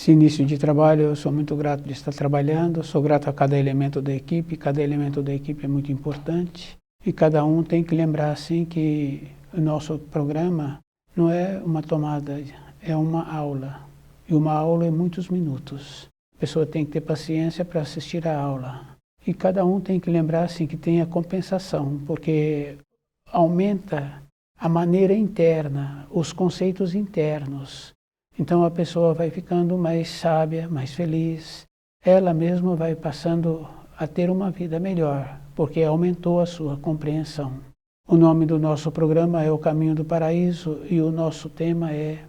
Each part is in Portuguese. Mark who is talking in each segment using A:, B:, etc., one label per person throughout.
A: Esse início de trabalho, eu sou muito grato de estar trabalhando, sou grato a cada elemento da equipe é muito importante e cada um tem que lembrar assim que o nosso programa não é uma tomada, é uma aula, e uma aula é muitos minutos. A pessoa tem que ter paciência para assistir a aula e cada um tem que lembrar assim que tem a compensação, porque aumenta a maneira interna, os conceitos internos. Então a pessoa vai ficando mais sábia, mais feliz. Ela mesma vai passando a ter uma vida melhor, porque aumentou a sua compreensão. O nome do nosso programa é O Caminho do Paraíso e o nosso tema é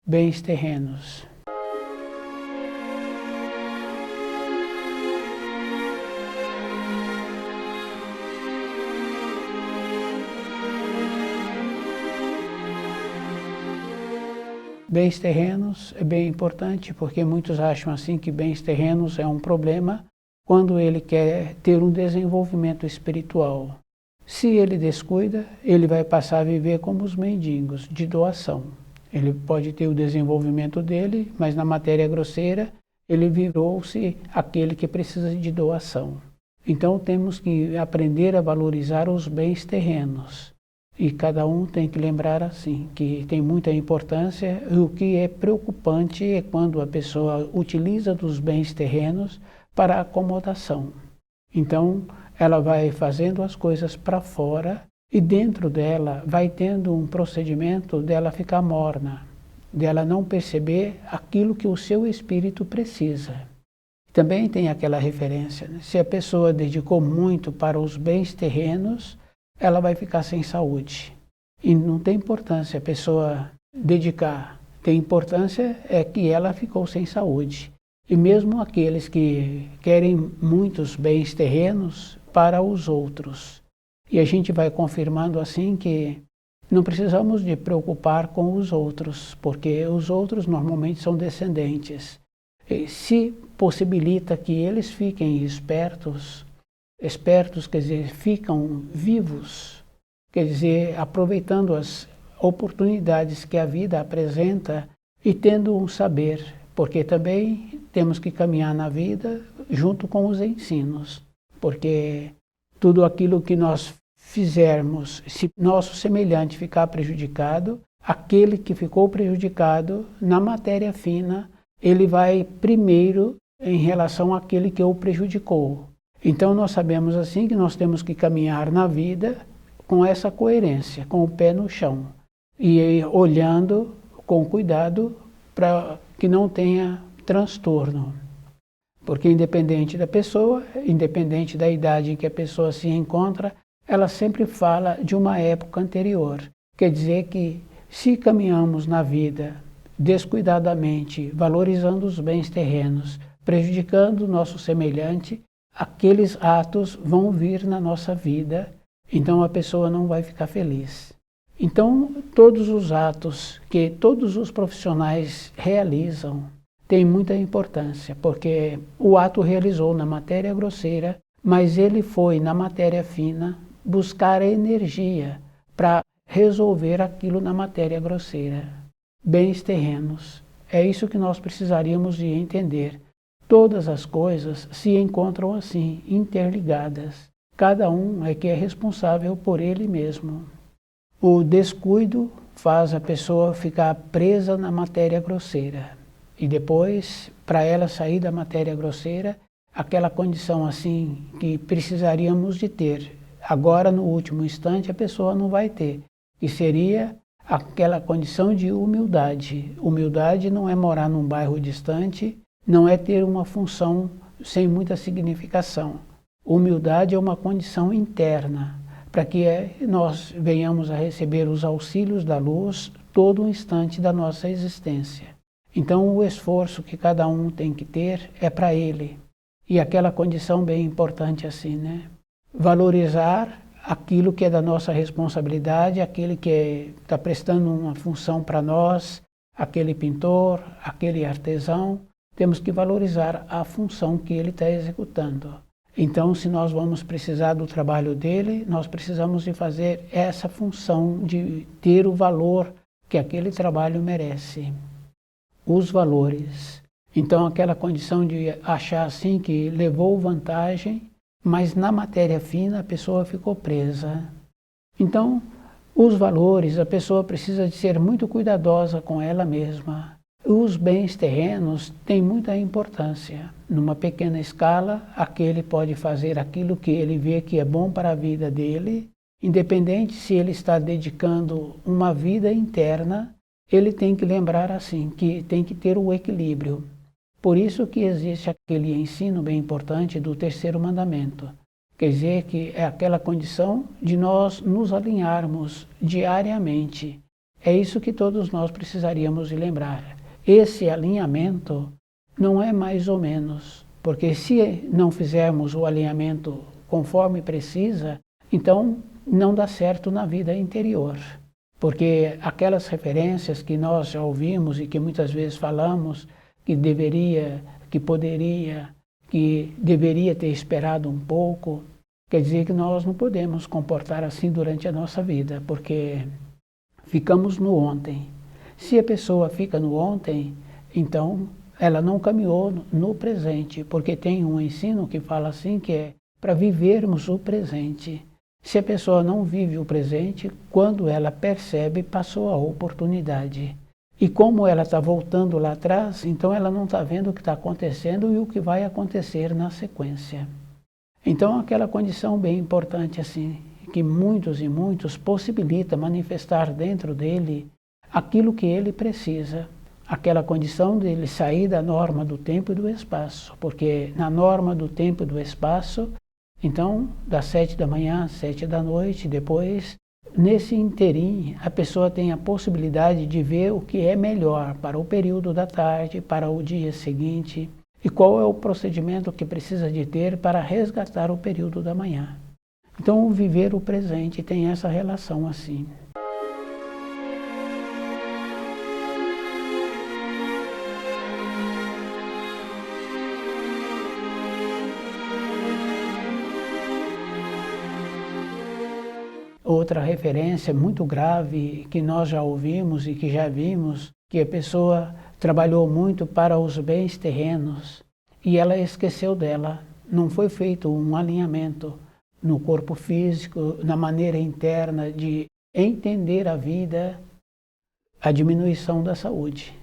A: Bens Terrenos. Bens terrenos é bem importante porque muitos acham assim que bens terrenos é um problema quando ele quer ter um desenvolvimento espiritual. Se ele descuida, ele vai passar a viver como os mendigos, de doação. Ele pode ter o desenvolvimento dele, mas na matéria grosseira ele virou-se aquele que precisa de doação. Então temos que aprender a valorizar os bens terrenos. E cada um tem que lembrar assim, que tem muita importância. E o que é preocupante é quando a pessoa utiliza dos bens terrenos para acomodação. Então, ela vai fazendo as coisas para fora e dentro dela vai tendo um procedimento dela ficar morna, dela não perceber aquilo que o seu espírito precisa. Também tem aquela referência, né? Se a pessoa dedicou muito para os bens terrenos, ela vai ficar sem saúde. E não tem importância a pessoa dedicar. Tem importância é que ela ficou sem saúde. E mesmo aqueles que querem muitos bens terrenos para os outros. E a gente vai confirmando assim que não precisamos de preocupar com os outros, porque os outros normalmente são descendentes. E se possibilita que eles fiquem espertos, quer dizer, ficam vivos, quer dizer, aproveitando as oportunidades que a vida apresenta e tendo um saber, porque também temos que caminhar na vida junto com os ensinos, porque tudo aquilo que nós fizermos, se nosso semelhante ficar prejudicado, aquele que ficou prejudicado na matéria fina, ele vai primeiro em relação àquele que o prejudicou. Então nós sabemos assim que nós temos que caminhar na vida com essa coerência, com o pé no chão e olhando com cuidado para que não tenha transtorno. Porque independente da pessoa, independente da idade em que a pessoa se encontra, ela sempre fala de uma época anterior. Quer dizer que se caminhamos na vida descuidadamente, valorizando os bens terrenos, prejudicando o nosso semelhante, aqueles atos vão vir na nossa vida, então a pessoa não vai ficar feliz. Então, todos os atos que todos os profissionais realizam têm muita importância, porque o ato realizou na matéria grosseira, mas ele foi na matéria fina buscar energia para resolver aquilo na matéria grosseira. Bens terrenos. É isso que nós precisaríamos de entender. Todas as coisas se encontram assim, interligadas. Cada um é que é responsável por ele mesmo. O descuido faz a pessoa ficar presa na matéria grosseira. E depois, para ela sair da matéria grosseira, aquela condição assim que precisaríamos de ter. Agora, no último instante, a pessoa não vai ter. Que seria aquela condição de humildade. Humildade não é morar num bairro distante, não é ter uma função sem muita significação. Humildade é uma condição interna, para que nós venhamos a receber os auxílios da luz todo o instante da nossa existência. Então o esforço que cada um tem que ter é para ele. E aquela condição bem importante assim, né? Valorizar aquilo que é da nossa responsabilidade, aquele que está prestando uma função para nós, aquele pintor, aquele artesão, temos que valorizar a função que ele está executando. Então, se nós vamos precisar do trabalho dele, nós precisamos de fazer essa função de ter o valor que aquele trabalho merece. Os valores. Então aquela condição de achar assim que levou vantagem, mas na matéria fina a pessoa ficou presa. Então, os valores, a pessoa precisa de ser muito cuidadosa com ela mesma. Os bens terrenos têm muita importância. Numa pequena escala, aquele pode fazer aquilo que ele vê que é bom para a vida dele, independente se ele está dedicando uma vida interna, ele tem que lembrar assim, que tem que ter o equilíbrio. Por isso que existe aquele ensino bem importante do terceiro mandamento. Quer dizer que é aquela condição de nós nos alinharmos diariamente. É isso que todos nós precisaríamos de lembrar. Esse alinhamento não é mais ou menos, porque se não fizermos o alinhamento conforme precisa, então não dá certo na vida interior. Porque aquelas referências que nós já ouvimos e que muitas vezes falamos, que deveria, que poderia, que deveria ter esperado um pouco, quer dizer que nós não podemos comportar assim durante a nossa vida, porque ficamos no ontem. Se a pessoa fica no ontem, então ela não caminhou no presente, porque tem um ensino que fala assim, que é para vivermos o presente. Se a pessoa não vive o presente, quando ela percebe, passou a oportunidade. E como ela está voltando lá atrás, então ela não está vendo o que está acontecendo e o que vai acontecer na sequência. Então aquela condição bem importante assim, que muitos e muitos possibilita manifestar dentro dele aquilo que ele precisa. Aquela condição de ele sair da norma do tempo e do espaço, porque na norma do tempo e do espaço, então das 7 da manhã às 7 da noite, depois, nesse interim, a pessoa tem a possibilidade de ver o que é melhor para o período da tarde, para o dia seguinte, e qual é o procedimento que precisa de ter para resgatar o período da manhã. Então, o viver o presente tem essa relação assim. Outra referência muito grave que nós já ouvimos e que já vimos, que a pessoa trabalhou muito para os bens terrenos e ela esqueceu dela. Não foi feito um alinhamento no corpo físico, na maneira interna de entender a vida, a diminuição da saúde.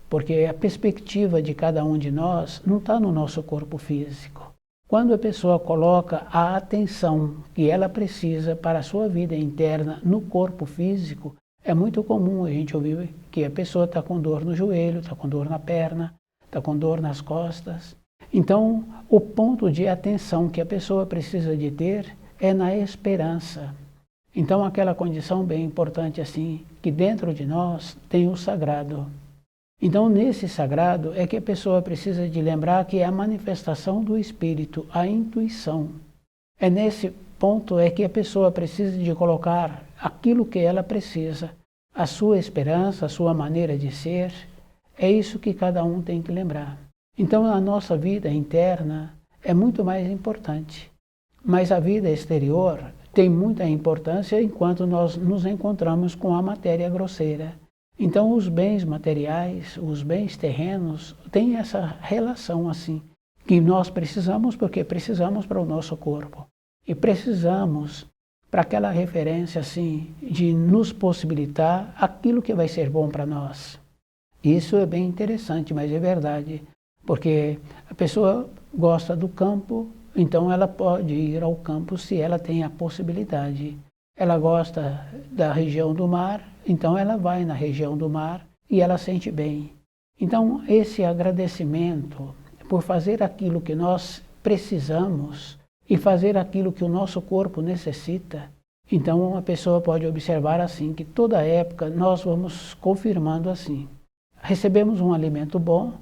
A: Porque a perspectiva de cada um de nós não está no nosso corpo físico. Quando a pessoa coloca a atenção que ela precisa para a sua vida interna no corpo físico, é muito comum a gente ouvir que a pessoa está com dor no joelho, está com dor na perna, está com dor nas costas. Então, o ponto de atenção que a pessoa precisa de ter é na esperança. Então, aquela condição bem importante assim, que dentro de nós tem o sagrado. Então, nesse sagrado é que a pessoa precisa de lembrar que é a manifestação do espírito, a intuição. É nesse ponto é que a pessoa precisa de colocar aquilo que ela precisa, a sua esperança, a sua maneira de ser. É isso que cada um tem que lembrar. Então, a nossa vida interna é muito mais importante. Mas a vida exterior tem muita importância enquanto nós nos encontramos com a matéria grosseira. Então, os bens materiais, os bens terrenos, têm essa relação assim, que nós precisamos porque precisamos para o nosso corpo. E precisamos para aquela referência assim, de nos possibilitar aquilo que vai ser bom para nós. Isso é bem interessante, mas é verdade, porque a pessoa gosta do campo, então ela pode ir ao campo se ela tem a possibilidade. Ela gosta da região do mar, então ela vai na região do mar e ela sente bem. Então, esse agradecimento por fazer aquilo que nós precisamos e fazer aquilo que o nosso corpo necessita, então a pessoa pode observar assim, que toda época nós vamos confirmando assim. Recebemos um alimento bom,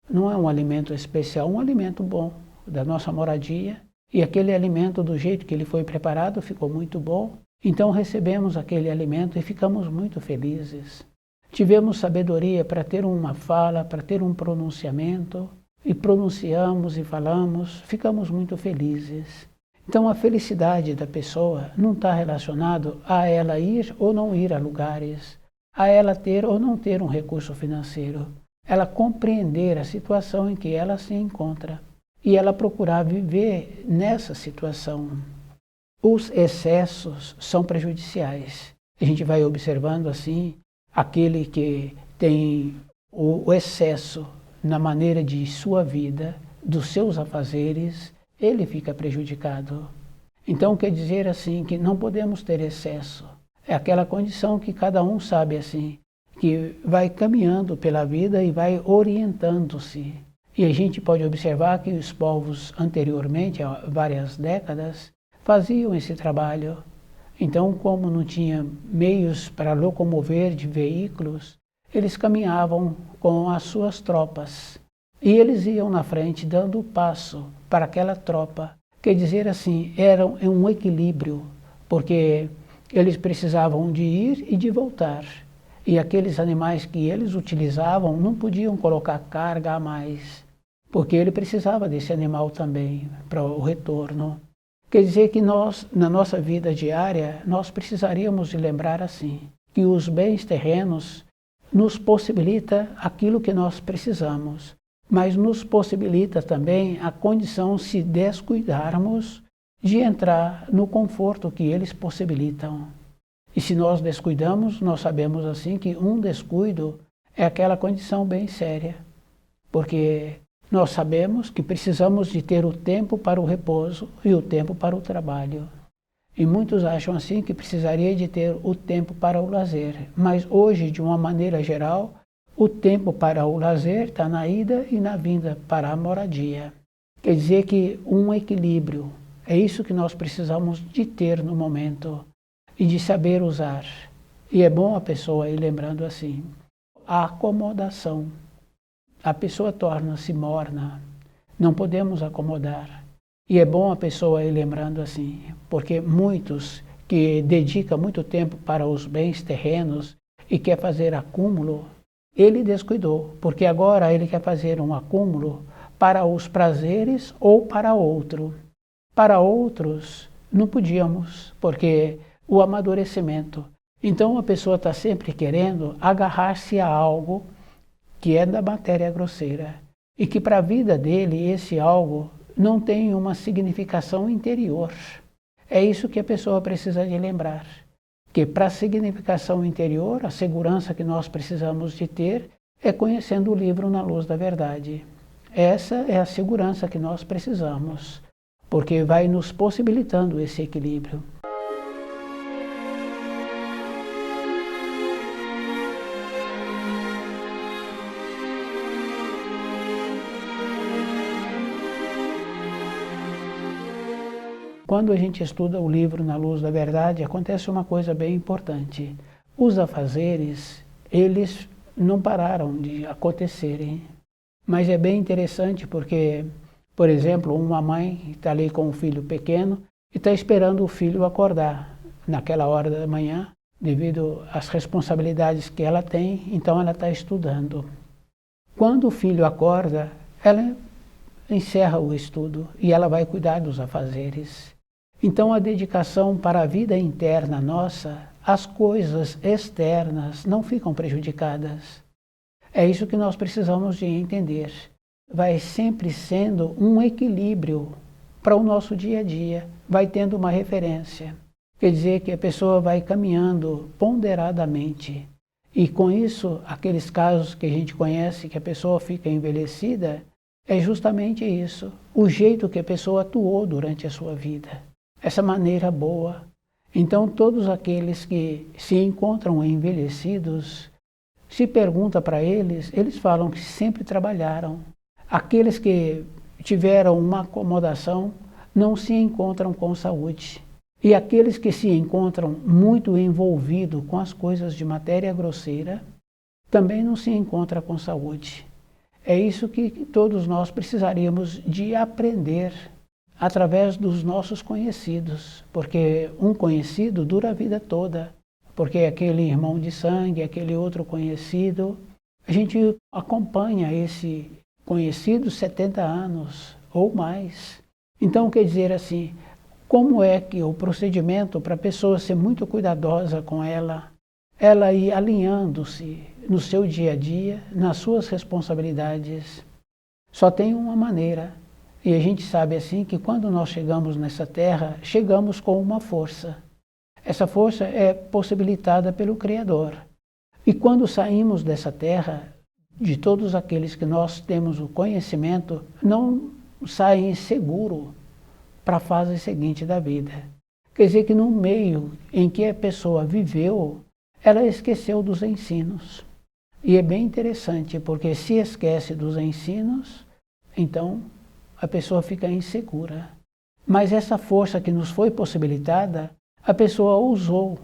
A: não é um alimento especial, um alimento bom da nossa moradia, e aquele alimento do jeito que ele foi preparado ficou muito bom. Então recebemos aquele alimento e ficamos muito felizes. Tivemos sabedoria para ter uma fala, para ter um pronunciamento, e pronunciamos e falamos, ficamos muito felizes. Então a felicidade da pessoa não está relacionada a ela ir ou não ir a lugares, a ela ter ou não ter um recurso financeiro. ela compreender a situação em que ela se encontra e ela procurar viver nessa situação. Os excessos são prejudiciais. A gente vai observando assim, aquele que tem o excesso na maneira de sua vida, dos seus afazeres, ele fica prejudicado. Então quer dizer assim que não podemos ter excesso. É aquela condição que cada um sabe assim, que vai caminhando pela vida e vai orientando-se. E a gente pode observar que os povos anteriormente, há várias décadas, faziam esse trabalho. Então, como não tinha meios para locomover de veículos, eles caminhavam com as suas tropas. E eles iam na frente dando o passo para aquela tropa. Quer dizer assim, era um equilíbrio, porque eles precisavam de ir e de voltar. E aqueles animais que eles utilizavam não podiam colocar carga a mais, porque ele precisava desse animal também para o retorno. Quer dizer que nós, na nossa vida diária, nós precisaríamos de lembrar assim, que os bens terrenos nos possibilita aquilo que nós precisamos, mas nos possibilita também a condição, se descuidarmos, de entrar no conforto que eles possibilitam. E se nós descuidamos, nós sabemos assim que um descuido é aquela condição bem séria, porque nós sabemos que precisamos de ter o tempo para o repouso e o tempo para o trabalho. E muitos acham assim que precisaria de ter o tempo para o lazer, mas hoje, de uma maneira geral, o tempo para o lazer está na ida e na vinda para a moradia. Quer dizer que um equilíbrio, é isso que nós precisamos de ter no momento e de saber usar. E é bom a pessoa ir lembrando assim, a acomodação. A pessoa torna-se morna, não podemos acomodar. E é bom a pessoa ir lembrando assim, porque muitos que dedicam muito tempo para os bens terrenos e quer fazer acúmulo, ele descuidou, porque agora ele quer fazer um acúmulo para os prazeres ou para outro. Para outros não podíamos, porque o amadurecimento. Então a pessoa está sempre querendo agarrar-se a algo que é da matéria grosseira, e que para a vida dele esse algo não tem uma significação interior. É isso que a pessoa precisa de lembrar, que para a significação interior, a segurança que nós precisamos de ter é conhecendo o livro Na Luz da Verdade. Essa é a segurança que nós precisamos, porque vai nos possibilitando esse equilíbrio. Quando a gente estuda o livro Na Luz da Verdade, acontece uma coisa bem importante. Os afazeres, eles não pararam de acontecerem. Mas é bem interessante porque, por exemplo, uma mãe está ali com um filho pequeno e está esperando o filho acordar naquela hora da manhã, devido às responsabilidades que ela tem, então ela está estudando. Quando o filho acorda, ela encerra o estudo e ela vai cuidar dos afazeres. Então a dedicação para a vida interna nossa, as coisas externas não ficam prejudicadas. É isso que nós precisamos de entender. Vai sempre sendo um equilíbrio para o nosso dia a dia, vai tendo uma referência. Quer dizer que a pessoa vai caminhando ponderadamente. E com isso, aqueles casos que a gente conhece que a pessoa fica envelhecida, é justamente isso, o jeito que a pessoa atuou durante a sua vida. Essa maneira boa. Então todos aqueles que se encontram envelhecidos, se pergunta para eles, eles falam que sempre trabalharam. Aqueles que tiveram uma acomodação não se encontram com saúde. E aqueles que se encontram muito envolvidos com as coisas de matéria grosseira, também não se encontram com saúde. É isso que todos nós precisaríamos de aprender através dos nossos conhecidos, porque um conhecido dura a vida toda, porque aquele irmão de sangue, aquele outro conhecido, a gente acompanha esse conhecido 70 anos ou mais. Então quer dizer assim, como é que o procedimento para a pessoa ser muito cuidadosa com ela ela ir alinhando-se no seu dia a dia, nas suas responsabilidades. Só tem uma maneira, e a gente sabe assim que quando nós chegamos nessa terra, chegamos com uma força. Essa força é possibilitada pelo Criador. E quando saímos dessa terra, de todos aqueles que nós temos o conhecimento, não saem seguro para a fase seguinte da vida. Quer dizer que no meio em que a pessoa viveu, ela esqueceu dos ensinos. E é bem interessante, porque se esquece dos ensinos, então a pessoa fica insegura. Mas essa força que nos foi possibilitada, a pessoa usou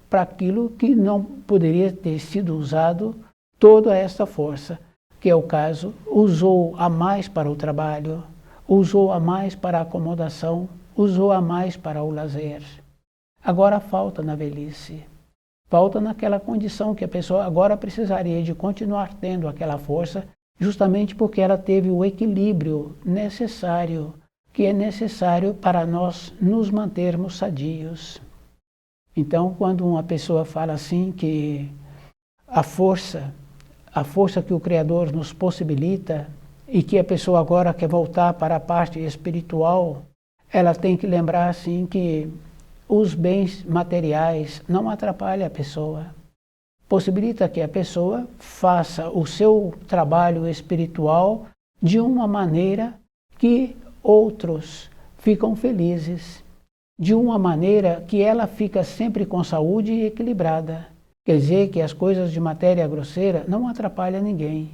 A: para aquilo que não poderia ter sido usado toda essa força, que é o caso, usou a mais para o trabalho, usou a mais para a acomodação, usou a mais para o lazer. Agora falta na velhice. Falta naquela condição que a pessoa agora precisaria de continuar tendo aquela força, justamente porque ela teve o equilíbrio necessário, que é necessário para nós nos mantermos sadios. Então, quando uma pessoa fala assim que a força que o Criador nos possibilita e que a pessoa agora quer voltar para a parte espiritual, ela tem que lembrar assim que os bens materiais não atrapalham a pessoa. Possibilita que a pessoa faça o seu trabalho espiritual de uma maneira que outros ficam felizes, de uma maneira que ela fica sempre com saúde e equilibrada. Quer dizer que as coisas de matéria grosseira não atrapalham ninguém.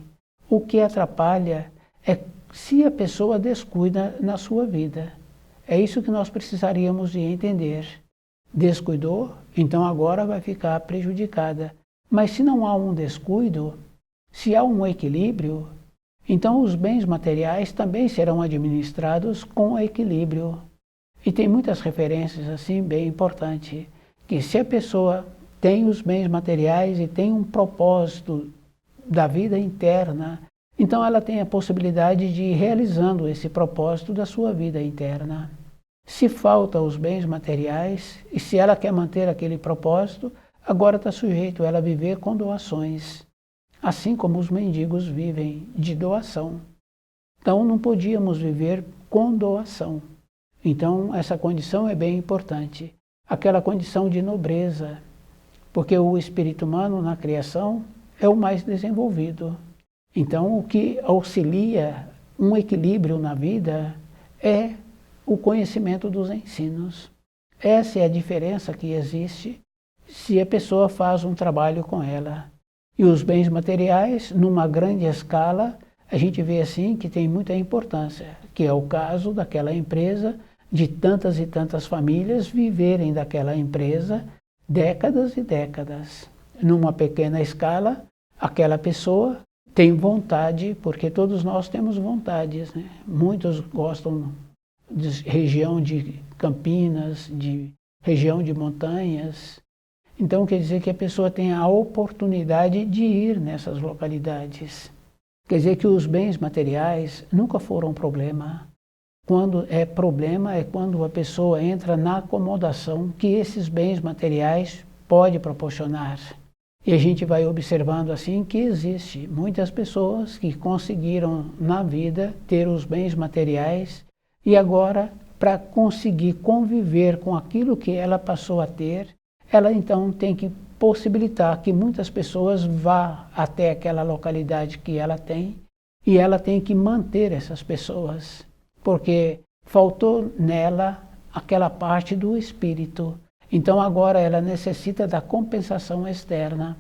A: O que atrapalha é se a pessoa descuida na sua vida. É isso que nós precisaríamos de entender. Descuidou, então agora vai ficar prejudicada. Mas se não há um descuido, se há um equilíbrio, então os bens materiais também serão administrados com equilíbrio. E tem muitas referências assim bem importantes, que se a pessoa tem os bens materiais e tem um propósito da vida interna, então ela tem a possibilidade de ir realizando esse propósito da sua vida interna. Se falta os bens materiais e se ela quer manter aquele propósito, agora está sujeito ela a viver com doações, assim como os mendigos vivem de doação. Então não podíamos viver com doação. Então essa condição é bem importante, aquela condição de nobreza, porque o espírito humano na criação é o mais desenvolvido. Então o que auxilia um equilíbrio na vida é o conhecimento dos ensinos. Essa é a diferença que existe se a pessoa faz um trabalho com ela. E os bens materiais, numa grande escala, a gente vê assim que tem muita importância, que é o caso daquela empresa, de tantas e tantas famílias viverem daquela empresa décadas e décadas. Numa pequena escala, aquela pessoa tem vontade, porque todos nós temos vontades, né? Muitos gostam de região de Campinas, de região de montanhas. Então quer dizer que a pessoa tem a oportunidade de ir nessas localidades. Quer dizer que os bens materiais nunca foram problema. Quando é problema é quando a pessoa entra na acomodação que esses bens materiais podem proporcionar. E a gente vai observando assim que existe muitas pessoas que conseguiram na vida ter os bens materiais e agora, para conseguir conviver com aquilo que ela passou a ter, ela então tem que possibilitar que muitas pessoas vá até aquela localidade que ela tem e ela tem que manter essas pessoas, porque faltou nela aquela parte do espírito. Então agora ela necessita da compensação externa.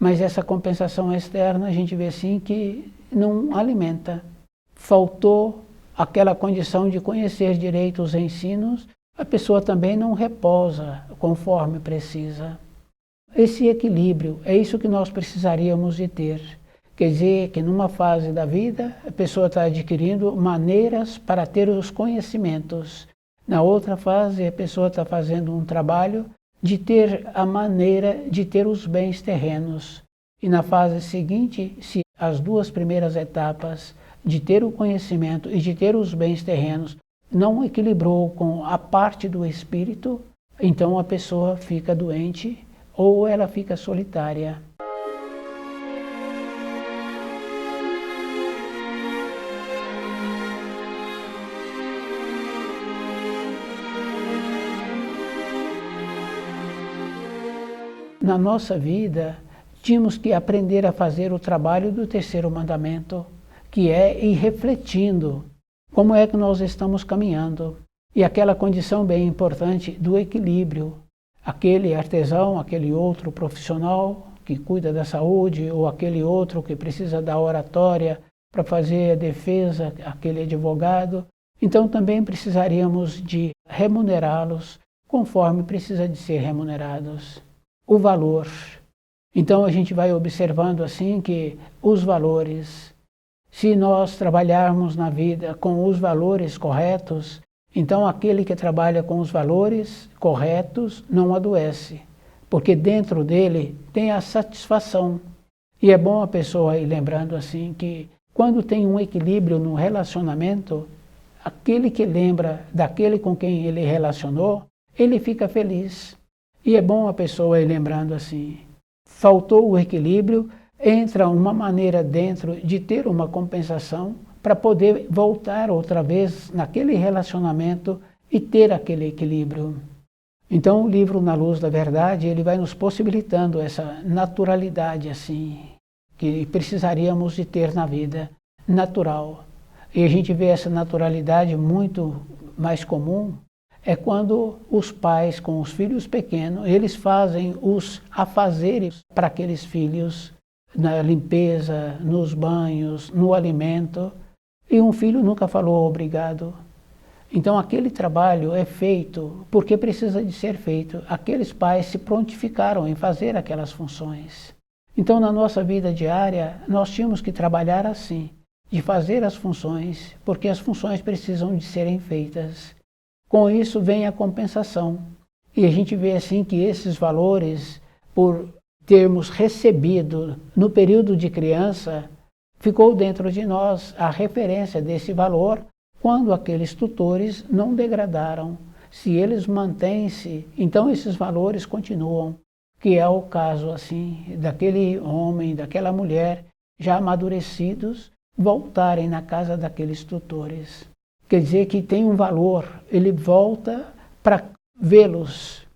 A: Mas essa compensação externa a gente vê assim que não alimenta. Faltou aquela condição de conhecer direito os ensinos, a pessoa também não reposa conforme precisa. Esse equilíbrio é isso que nós precisaríamos de ter. Quer dizer que numa fase da vida a pessoa está adquirindo maneiras para ter os conhecimentos. Na outra fase a pessoa está fazendo um trabalho de ter a maneira de ter os bens terrenos. E na fase seguinte, se as duas primeiras etapas de ter o conhecimento e de ter os bens terrenos não equilibrou com a parte do espírito, então a pessoa fica doente ou ela fica solitária. Na nossa vida, tínhamos que aprender a fazer o trabalho do terceiro mandamento, que é ir refletindo como é que nós estamos caminhando. E aquela condição bem importante do equilíbrio. Aquele artesão, aquele outro profissional que cuida da saúde, ou aquele outro que precisa da oratória para fazer a defesa, aquele advogado. Então também precisaríamos de remunerá-los conforme precisa de ser remunerados. O valor. Então a gente vai observando assim que os valores, se nós trabalharmos na vida com os valores corretos, então aquele que trabalha com os valores corretos não adoece, porque dentro dele tem a satisfação. E é bom a pessoa ir lembrando assim que quando tem um equilíbrio no relacionamento, aquele que lembra daquele com quem ele relacionou, ele fica feliz. E é bom a pessoa ir lembrando assim, faltou o equilíbrio, entra uma maneira dentro de ter uma compensação para poder voltar outra vez naquele relacionamento e ter aquele equilíbrio. Então o livro Na Luz da Verdade, ele vai nos possibilitando essa naturalidade assim, que precisaríamos de ter na vida, natural. E a gente vê essa naturalidade muito mais comum, é quando os pais com os filhos pequenos, eles fazem os afazeres para aqueles filhos, na limpeza, nos banhos, no alimento, e um filho nunca falou obrigado. Então aquele trabalho é feito porque precisa de ser feito. Aqueles pais se prontificaram em fazer aquelas funções. Então na nossa vida diária, nós tínhamos que trabalhar assim, de fazer as funções, porque as funções precisam de serem feitas. Com isso vem a compensação. E a gente vê assim que esses valores, por termos recebido no período de criança, ficou dentro de nós a referência desse valor quando aqueles tutores não degradaram. Se eles mantêm-se, então esses valores continuam, que é o caso assim daquele homem, daquela mulher já amadurecidos voltarem na casa daqueles tutores. Quer dizer que tem um valor, ele volta para vê-los.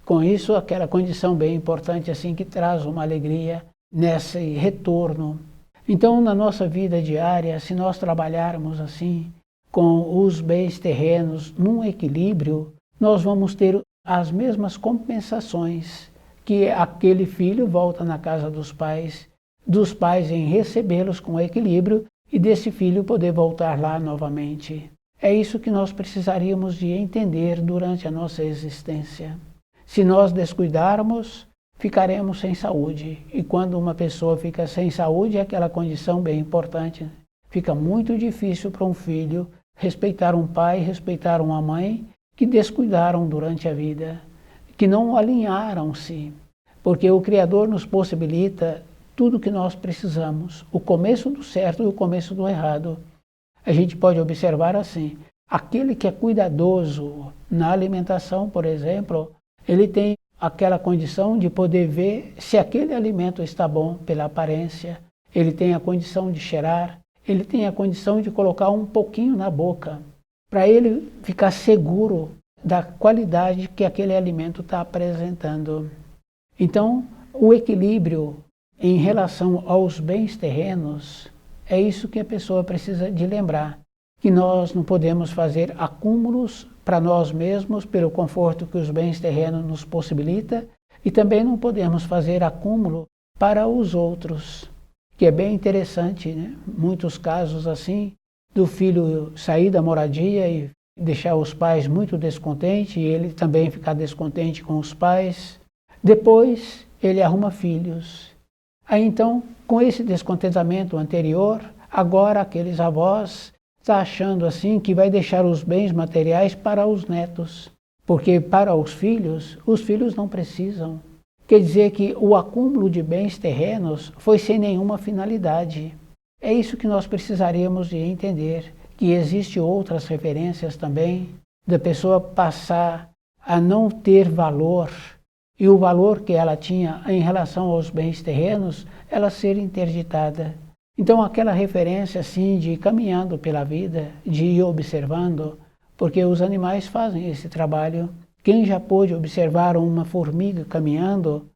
A: Com isso, aquela condição bem importante assim que traz uma alegria nesse retorno. Então, na nossa vida diária, se nós trabalharmos assim, com os bens terrenos num equilíbrio, nós vamos ter as mesmas compensações que aquele filho volta na casa dos pais em recebê-los com equilíbrio e desse filho poder voltar lá novamente. É isso que nós precisaríamos de entender durante a nossa existência. Se nós descuidarmos, ficaremos sem saúde. E quando uma pessoa fica sem saúde, é aquela condição bem importante. Fica muito difícil para um filho respeitar um pai, respeitar uma mãe que descuidaram durante a vida, que não alinharam-se. Porque o Criador nos possibilita tudo o que nós precisamos, o começo do certo e o começo do errado. A gente pode observar assim, aquele que é cuidadoso na alimentação, por exemplo, ele tem aquela condição de poder ver se aquele alimento está bom pela aparência, ele tem a condição de cheirar, ele tem a condição de colocar um pouquinho na boca, para ele ficar seguro da qualidade que aquele alimento está apresentando. Então, o equilíbrio em relação aos bens terrenos, é isso que a pessoa precisa de lembrar, que nós não podemos fazer acúmulos para nós mesmos pelo conforto que os bens terrenos nos possibilita e também não podemos fazer acúmulo para os outros, que é bem interessante, né? Muitos casos assim, do filho sair da moradia e deixar os pais muito descontentes e ele também ficar descontente com os pais. Depois ele arruma filhos. Aí então, com esse descontentamento anterior, agora aqueles avós estão achando assim que vai deixar os bens materiais para os netos, porque para os filhos não precisam. Quer dizer que o acúmulo de bens terrenos foi sem nenhuma finalidade. É isso que nós precisaríamos de entender, que existem outras referências também, da pessoa passar a não ter valor e o valor que ela tinha em relação aos bens terrenos, ela ser interditada. Então aquela referência assim de ir caminhando pela vida, de ir observando, porque os animais fazem esse trabalho. Quem já pôde observar uma formiga caminhando,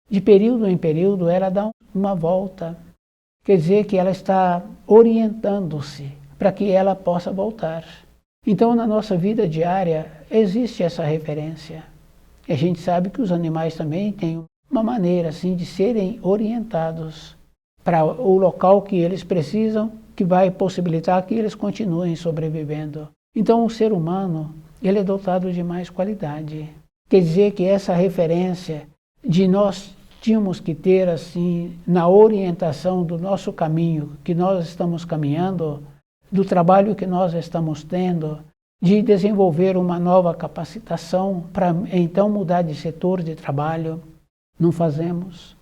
A: de período em período ela dá uma volta. Quer dizer que ela está orientando-se para que ela possa voltar. Então na nossa vida diária existe essa referência. A gente sabe que os animais também têm uma maneira assim de serem orientados para o local que eles precisam, que vai possibilitar que eles continuem sobrevivendo. Então o ser humano, ele é dotado de mais qualidade. Quer dizer que essa referência de nós tínhamos que ter assim na orientação do nosso caminho que nós estamos caminhando, do trabalho que nós estamos tendo, de desenvolver uma nova capacitação para então mudar de setor de trabalho, não fazemos.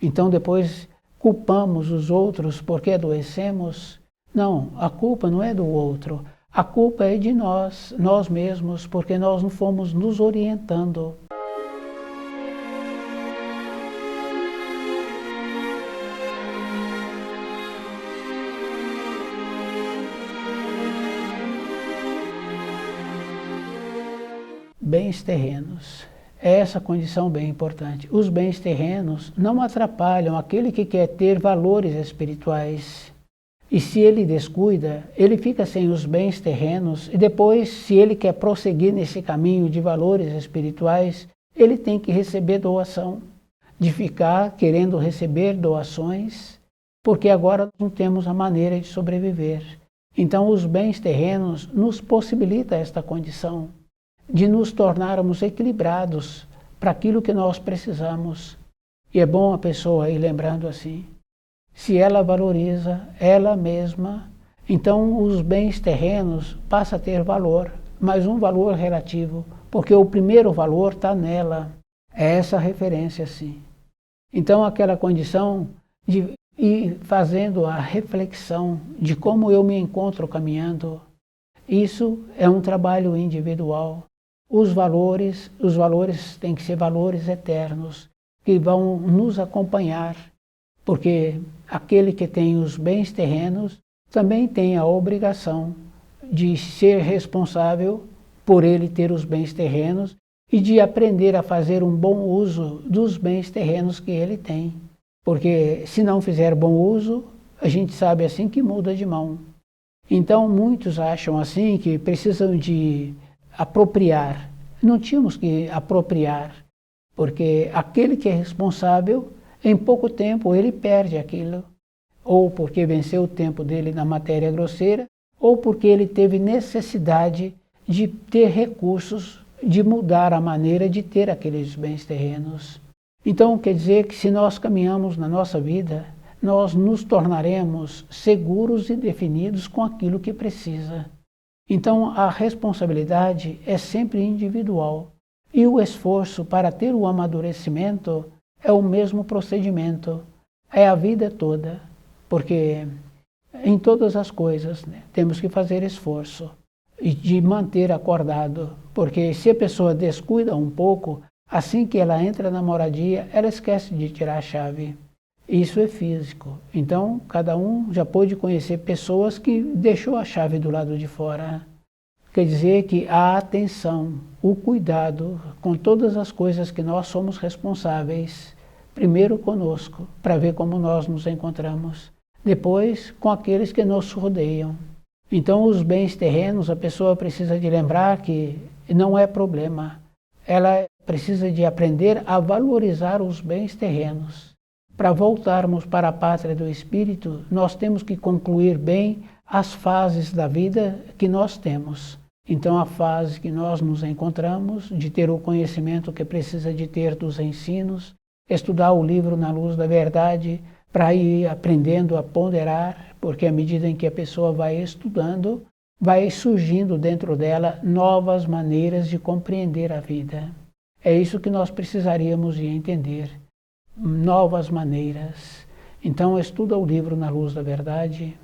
A: Então depois culpamos os outros porque adoecemos. Não, a culpa não é do outro, a culpa é de nós mesmos, porque nós não fomos nos orientando. Bens terrenos. É essa condição bem importante. Os bens terrenos não atrapalham aquele que quer ter valores espirituais. E se ele descuida, ele fica sem os bens terrenos e depois, se ele quer prosseguir nesse caminho de valores espirituais, ele tem que receber doação. De ficar querendo receber doações, porque agora não temos a maneira de sobreviver. Então os bens terrenos nos possibilitam esta condição de nos tornarmos equilibrados para aquilo que nós precisamos. E é bom a pessoa ir lembrando assim, se ela valoriza ela mesma, então os bens terrenos passam a ter valor, mas um valor relativo, porque o primeiro valor está nela. É essa referência assim. Então aquela condição de ir fazendo a reflexão de como eu me encontro caminhando, isso é um trabalho individual. Os valores têm que ser valores eternos, que vão nos acompanhar, porque aquele que tem os bens terrenos também tem a obrigação de ser responsável por ele ter os bens terrenos e de aprender a fazer um bom uso dos bens terrenos que ele tem. Porque se não fizer bom uso, a gente sabe assim que muda de mão. Então muitos acham assim que precisam de apropriar. Não tínhamos que apropriar, porque aquele que é responsável, em pouco tempo ele perde aquilo, ou porque venceu o tempo dele na matéria grosseira, ou porque ele teve necessidade de ter recursos, de mudar a maneira de ter aqueles bens terrenos. Então quer dizer que se nós caminhamos na nossa vida, nós nos tornaremos seguros e definidos com aquilo que precisa. Então a responsabilidade é sempre individual e o esforço para ter o amadurecimento é o mesmo procedimento, é a vida toda, porque em todas as coisas temos que fazer esforço e de manter acordado, porque se a pessoa descuida um pouco, assim que ela entra na moradia, ela esquece de tirar a chave. Isso é físico. Então, cada um já pôde conhecer pessoas que deixou a chave do lado de fora. Quer dizer que a atenção, o cuidado com todas as coisas que nós somos responsáveis, primeiro conosco, para ver como nós nos encontramos, depois com aqueles que nos rodeiam. Então, os bens terrenos, a pessoa precisa de lembrar que não é problema. Ela precisa de aprender a valorizar os bens terrenos. Para voltarmos para a pátria do espírito, nós temos que concluir bem as fases da vida que nós temos. Então a fase que nós nos encontramos, de ter o conhecimento que precisa de ter dos ensinos, estudar o livro Na Luz da Verdade, para ir aprendendo a ponderar, porque à medida em que a pessoa vai estudando, vai surgindo dentro dela novas maneiras de compreender a vida. É isso que nós precisaríamos de entender. Novas maneiras. Então estuda o livro Na Luz da Verdade,